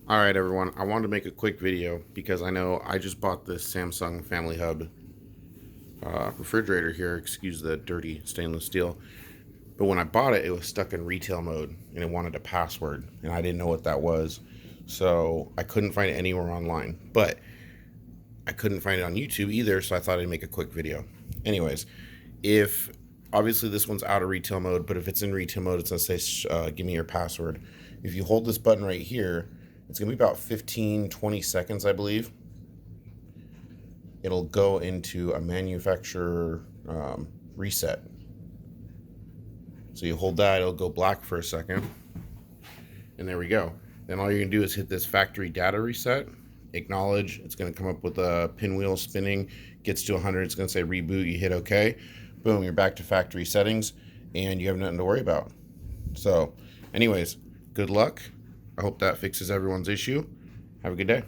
All right, everyone. I wanted to make a quick video because I know I just bought this Samsung Family Hub refrigerator here. Excuse the dirty stainless steel. But when I bought it, it was stuck in retail mode and it wanted a password, and I didn't know what that was. So I couldn't find it anywhere online. But I couldn't find it on YouTube either, so I thought I'd make a quick video. Anyways, if obviously this one's out of retail mode, but if it's in retail mode, it's gonna say, give me your password. If you hold this button right here, it's gonna be about 15-20 seconds, I believe. It'll go into a manufacturer reset. So you hold that, it'll go black for a second, and there we go. Then all you're gonna do is hit this factory data reset, acknowledge. It's gonna come up with a pinwheel spinning, gets to 100, it's gonna say reboot, you hit OK. Boom, you're back to factory settings, and you have nothing to worry about. So anyways, good luck. I hope that fixes everyone's issue. Have a good day.